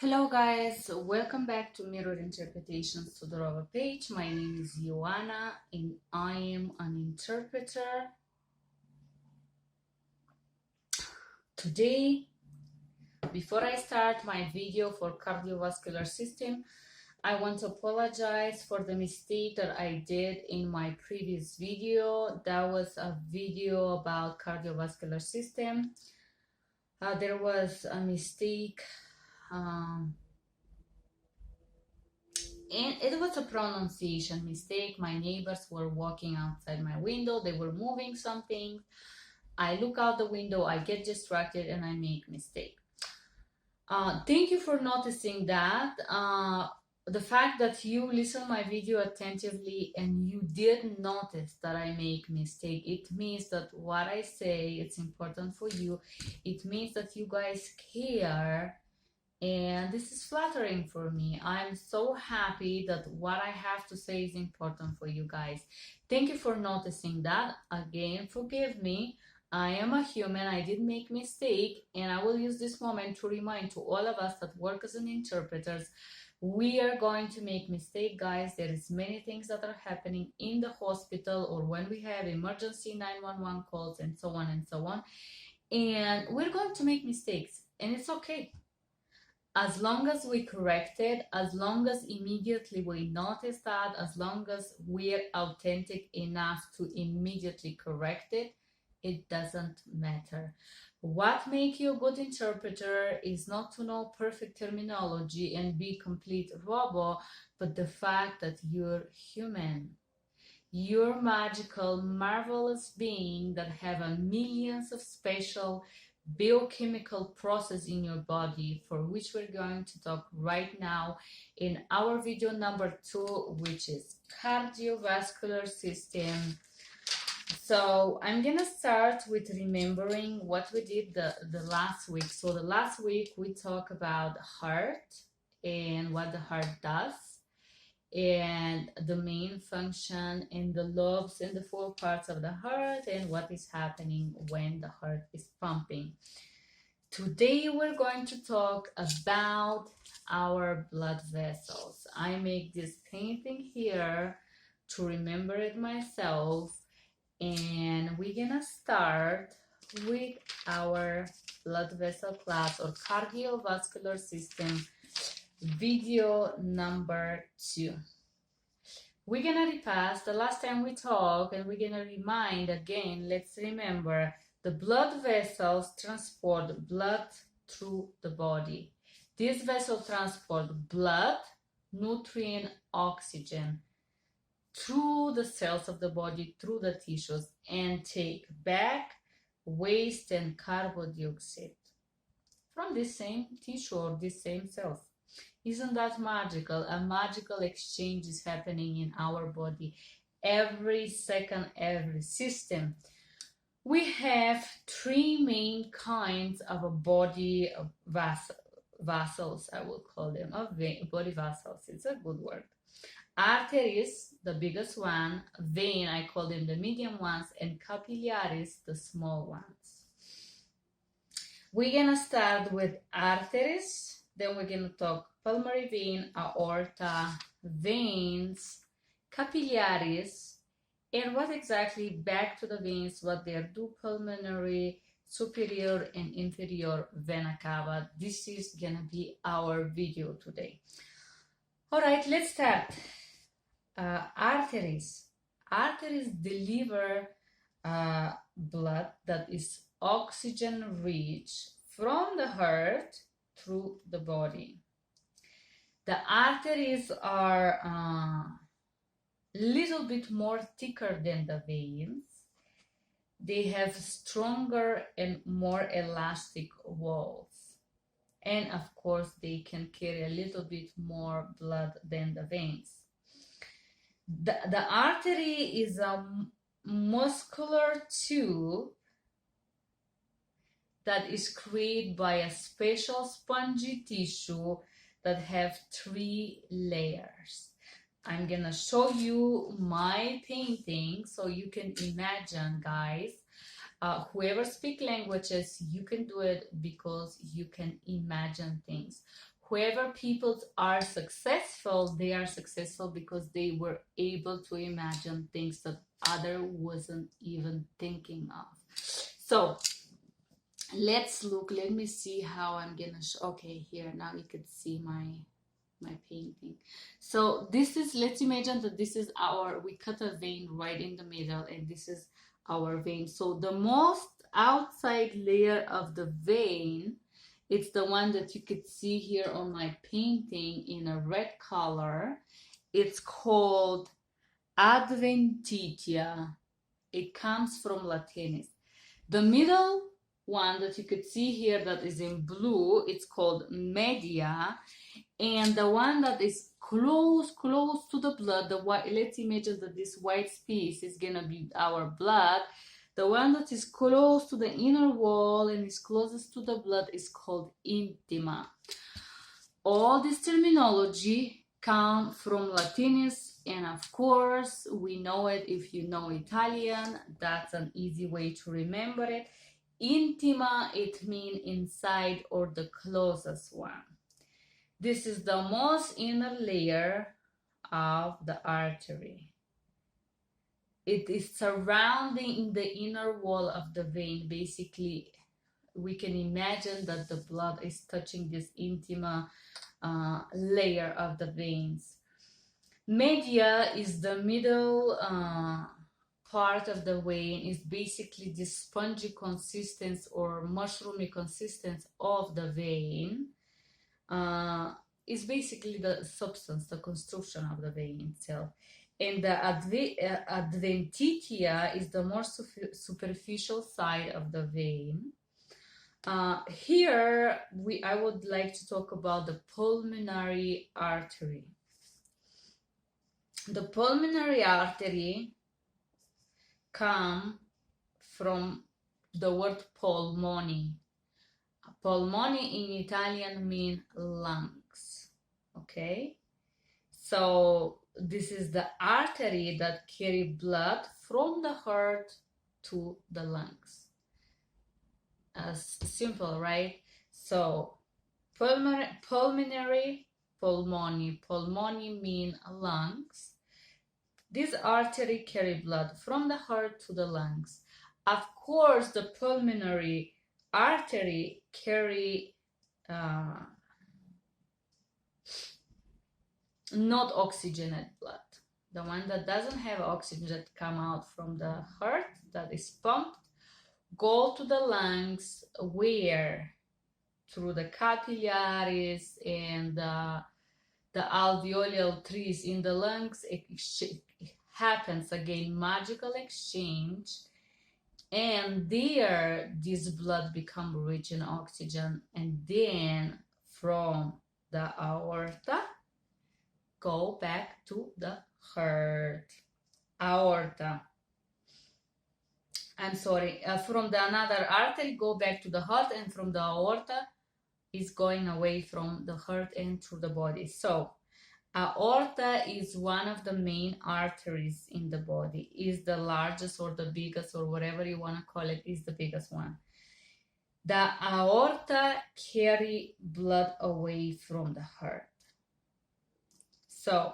Hello guys, welcome back to Mirror Interpretations to the Rova page. My name is Joanna and I am an interpreter. Today, before I start my video for cardiovascular system, I want to apologize for the mistake that I did in my previous video. That was a video about cardiovascular system. There was a mistake. And it was a pronunciation mistake. My neighbors were walking outside my window. They were moving something. I look out the window, I get distracted, and I make mistake. Thank you for noticing that. The fact that you listen my video attentively and you did notice that I make mistake, it means that what I say, it's important for you. It means that you guys care. And this is flattering for me. I'm so happy that what I have to say is important for you guys. Thank you for noticing that. Again, forgive me. I am a human. I did make mistake, and I will use this moment to remind to all of us that work as an interpreters, we are going to make mistake, guys. There is many things that are happening in the hospital or when we have emergency 911 calls and so on and so on. And we're going to make mistakes, and it's okay. As long as we correct it, as long as immediately we notice that, as long as we're authentic enough to immediately correct it, it doesn't matter. What makes you a good interpreter is not to know perfect terminology and be complete robot, but the fact that you're human. You're magical, marvelous being that have a millions of special biochemical process in your body, for which we're going to talk right now in our video number 2, which is cardiovascular system. So I'm gonna start with remembering what we did the last week. So the last week we talked about heart and what the heart does, and the main function and the lobes and the 4 parts of the heart and what is happening when the heart is pumping. Today we're going to talk about our blood vessels. I make this painting here to remember it myself, and we're gonna start with our blood vessel class or cardiovascular system video number 2. We're gonna repass the last time we talked, and we're gonna remind again. Let's remember, the blood vessels transport blood through the body. These vessels transport blood, nutrient, oxygen through the cells of the body, through the tissues, and take back waste and carbon dioxide from this same tissue or these same cells. Isn't that magical? A magical exchange is happening in our body every second, every system. We have 3 main kinds of a body vessels, I will call them, body vessels. It's a good word. Arteries, the biggest one. Vein, I call them the medium ones. And capillaries, the small ones. We're gonna start with arteries. Then we're going to talk pulmonary vein, aorta, veins, capillaries, and what exactly, back to the veins, what they do, pulmonary, superior and inferior vena cava. This is going to be our video today. All right, let's start. Arteries. Arteries deliver blood that is oxygen rich from the heart through the body. The arteries are a little bit more thicker than the veins. They have stronger and more elastic walls. And of course, they can carry a little bit more blood than the veins. The artery is a muscular tube that is created by a special spongy tissue that have 3 layers. I'm gonna show you my painting so you can imagine, guys. Whoever speaks languages, you can do it because you can imagine things. whoever people are successful, they are successful because they were able to imagine things that other wasn't even thinking of. So let's look, let me see how I'm gonna show. Okay, here now you can see my painting. So this is, let's imagine that this is we cut a vein right in the middle, and this is our vein. So the most outside layer of the vein, it's the one that you could see here on my painting in a red color. It's called Adventitia. It comes from Latinis. The middle one that you could see here that is in blue, it's called media. And the one that is close to the blood, the white, let's imagine that this white space is gonna be our blood. The one that is close to the inner wall and is closest to the blood is called intima. All this terminology come from Latinus, and of course we know it if you know Italian. That's an easy way to remember it. Intima, it means inside or the closest one. This is the most inner layer of the artery. It is surrounding the inner wall of the vein. Basically, we can imagine that the blood is touching this intima layer of the veins. Media is the middle part of the vein, is basically the spongy consistence or mushroomy consistence of the vein. Is basically the substance, the construction of the vein itself. And the adventitia is the more superficial side of the vein. Here, I would like to talk about the pulmonary artery. The pulmonary artery comes from the word polmoni. Polmoni in Italian means lungs, okay? So this is the artery that carry blood from the heart to the lungs. Simple, right? So pulmonary, pulmoni mean lungs. This artery carry blood from the heart to the lungs. Of course, the pulmonary artery carry not oxygenated blood. The one that doesn't have oxygen that come out from the heart, that is pumped, go to the lungs, where through the capillaries and the alveolar trees in the lungs, it happens again, magical exchange, and there this blood become rich in oxygen, and then from the aorta go back to the heart. Aorta. I'm sorry, from the another artery go back to the heart, and from the aorta is going away from the heart and through the body. So aorta is one of the main arteries in the body, is the largest or the biggest or whatever you want to call it, is the biggest one. The aorta carry blood away from the heart. So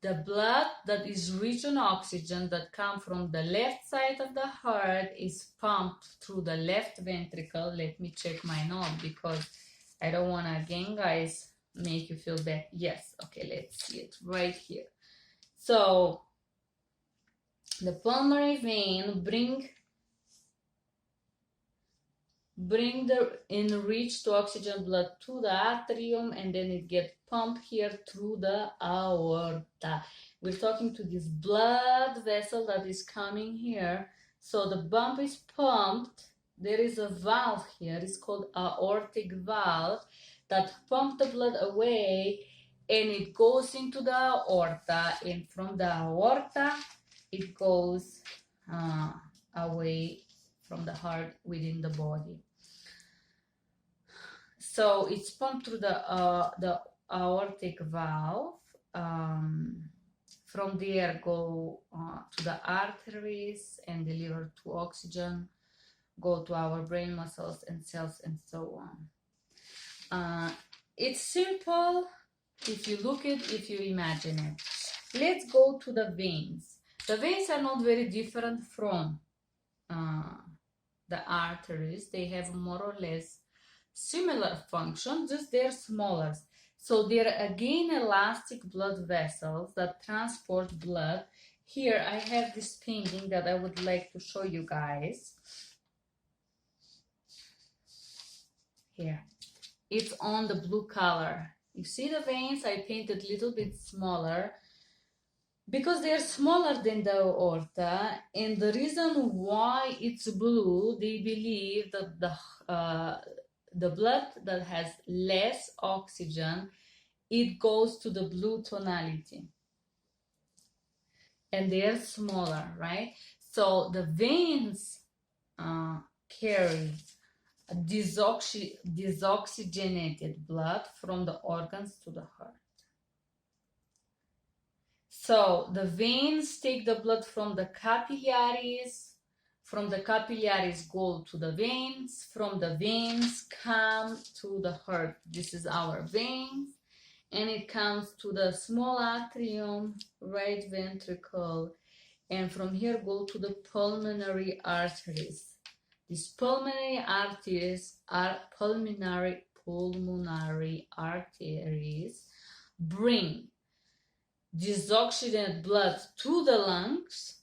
the blood that is rich in oxygen that comes from the left side of the heart is pumped through the left ventricle. Let me check my note because I don't want to, again, guys, make you feel bad. Yes, okay, let's see it right here. So the pulmonary vein bring the enriched oxygen blood to the atrium, and then it gets pumped here through the aorta. We're talking to this blood vessel that is coming here. So the pump is pumped. There is a valve here. It's called aortic valve that pumps the blood away, and it goes into the aorta, and from the aorta it goes away from the heart within the body. So it's pumped through the aortic valve. From there go to the arteries and deliver to oxygen, go to our brain muscles and cells and so on. It's simple if you look it, if you imagine it. Let's go to the veins. The veins are not very different from the arteries. They have more or less similar function, just they're smaller. So they're again elastic blood vessels that transport blood. Here I have this painting that I would like to show you guys. Here, it's on the blue color. You see the veins? I painted a little bit smaller because they're smaller than the aorta, and the reason why it's blue, they believe that the blood that has less oxygen, it goes to the blue tonality, and they are smaller, right? So the veins carry desoxygenated blood from the organs to the heart. So the veins take the blood from the capillaries. From the capillaries go to the veins. From the veins come to the heart. This is our veins. And it comes to the small atrium, right ventricle. And from here go to the pulmonary arteries. These pulmonary arteries are pulmonary arteries bring desoxygenated blood to the lungs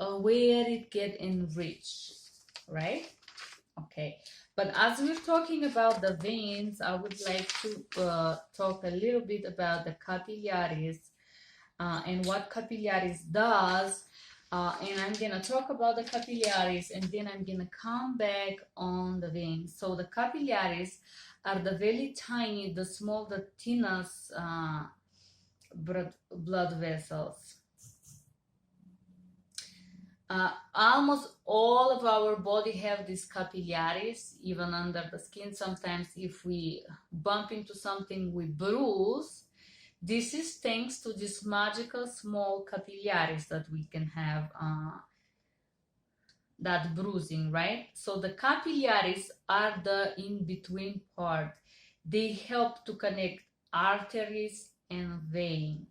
where it get enriched, right? Okay, but as we're talking about the veins, I would like to talk a little bit about the capillaries and what capillaries does. And I'm gonna talk about the capillaries, and then I'm gonna come back on the veins. So the capillaries are the very tiny, the small, the thinnest blood vessels. Almost all of our body have these capillaries, even under the skin. Sometimes if we bump into something, we bruise. This is thanks to these magical small capillaries that we can have that bruising, right? So the capillaries are the in-between part. They help to connect arteries and veins.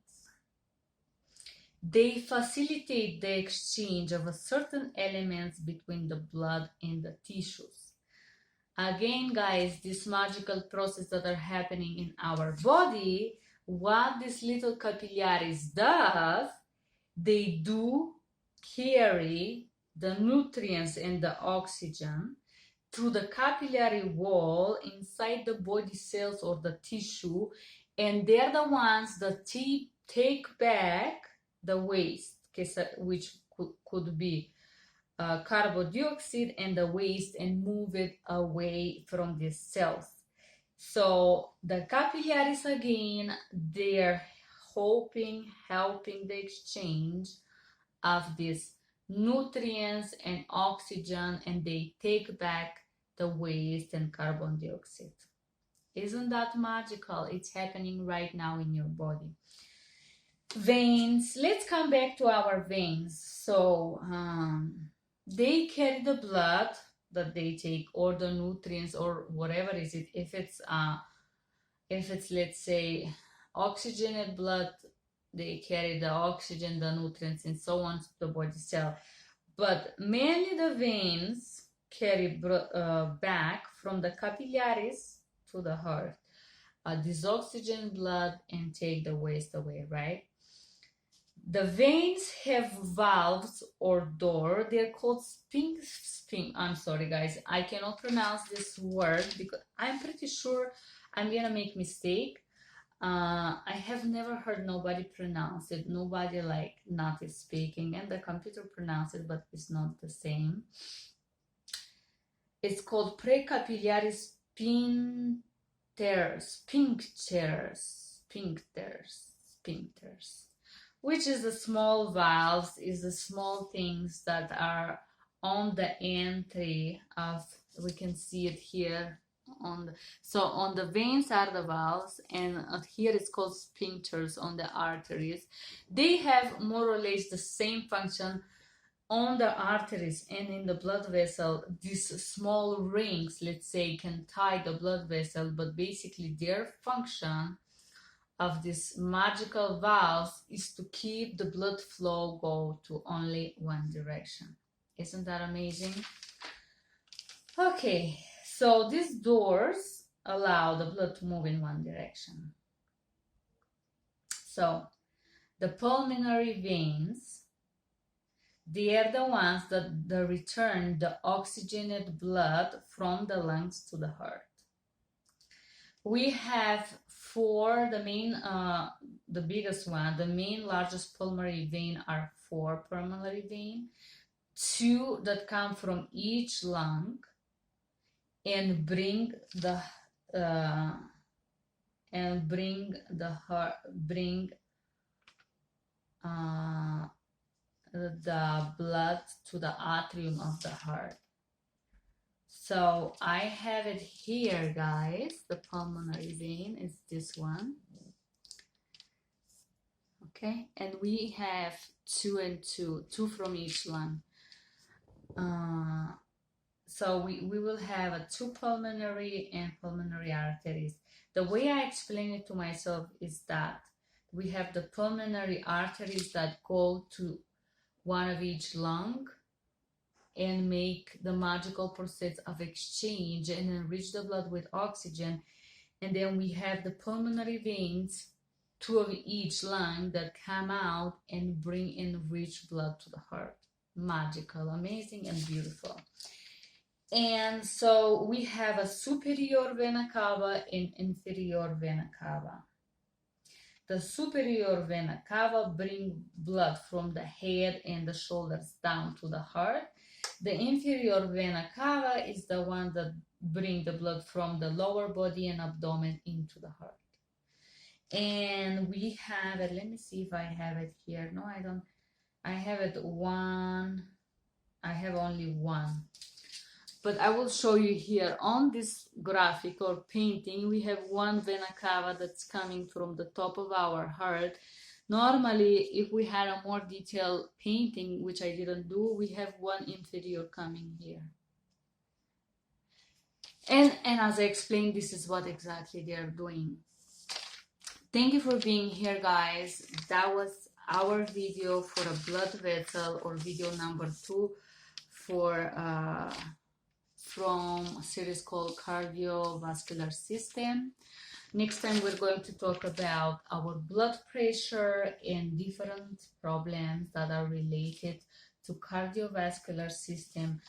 They facilitate the exchange of certain elements between the blood and the tissues. Again, guys, this magical process that are happening in our body, what these little capillaries does, they do carry the nutrients and the oxygen through the capillary wall inside the body cells or the tissue, and they're the ones that take back the waste, which could be carbon dioxide and the waste, and move it away from these cells. So the capillaries, again, they're helping the exchange of these nutrients and oxygen, and they take back the waste and carbon dioxide. Isn't that magical? It's happening right now in your body. Veins, let's come back to our veins. So they carry the blood that they take, or the nutrients, or whatever is it. If it's let's say oxygenated blood, they carry the oxygen, the nutrients, and so on to the body cell. But mainly the veins carry back from the capillaries to the heart this oxygen blood and take the waste away, right? The veins have valves or door. They're called I'm sorry, guys. I cannot pronounce this word because I'm pretty sure I'm gonna make mistake. I have never heard nobody pronounce it. Nobody like native speaking, and the computer pronounce it, but it's not the same. It's called precapillary sphincters, which is the small valves, is the small things that are on the entry of, we can see it here so on the veins are the valves, and here it's called sphincters on the arteries. They have more or less the same function on the arteries and in the blood vessel, these small rings, let's say, can tie the blood vessel, but basically their function of these magical valves is to keep the blood flow go to only one direction. Isn't that amazing? Okay, so these doors allow the blood to move in one direction. So the pulmonary veins, they are the ones that return the oxygenated blood from the lungs to the heart. We have four, the main, the biggest one, the main largest pulmonary vein are four pulmonary vein, two that come from each lung and bring the the blood to the atrium of the heart. So I have it here, guys. The pulmonary vein is this one. Okay, and we have two and two from each lung. So we will have two pulmonary and pulmonary arteries. The way I explain it to myself is that we have the pulmonary arteries that go to one of each lung and make the magical process of exchange and enrich the blood with oxygen. And then we have the pulmonary veins, two of each lung, that come out and bring enriched blood to the heart. Magical, amazing, and beautiful. And so we have a superior vena cava and inferior vena cava. The superior vena cava bring blood from the head and the shoulders down to the heart. The inferior vena cava is the one that bring the blood from the lower body and abdomen into the heart. And we have it, let me see if I have it here. No, I don't. I have it one. I have only one. But I will show you here on this graphic or painting, we have one vena cava that's coming from the top of our heart. Normally, if we had a more detailed painting, which I didn't do, we have one inferior coming here. And as I explained, this is what exactly they are doing. Thank you for being here, guys. That was our video for a blood vessel, or video number 2 for from a series called Cardiovascular System. Next time we're going to talk about our blood pressure and different problems that are related to cardiovascular system.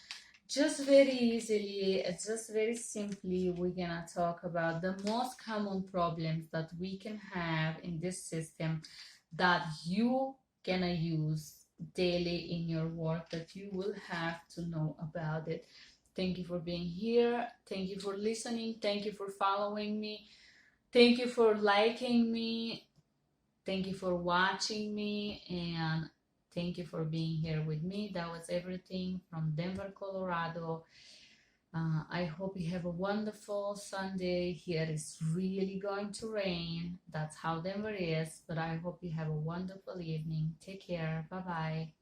Just very easily, just very simply, we're gonna talk about the most common problems that we can have in this system that you gonna use daily in your work, that you will have to know about it. Thank you for being here. Thank you for listening. Thank you for following me. Thank you for liking me. Thank you for watching me. And thank you for being here with me. That was everything from Denver, Colorado. I hope you have a wonderful Sunday. Here is really going to rain. That's how Denver is. But I hope you have a wonderful evening. Take care. Bye-bye.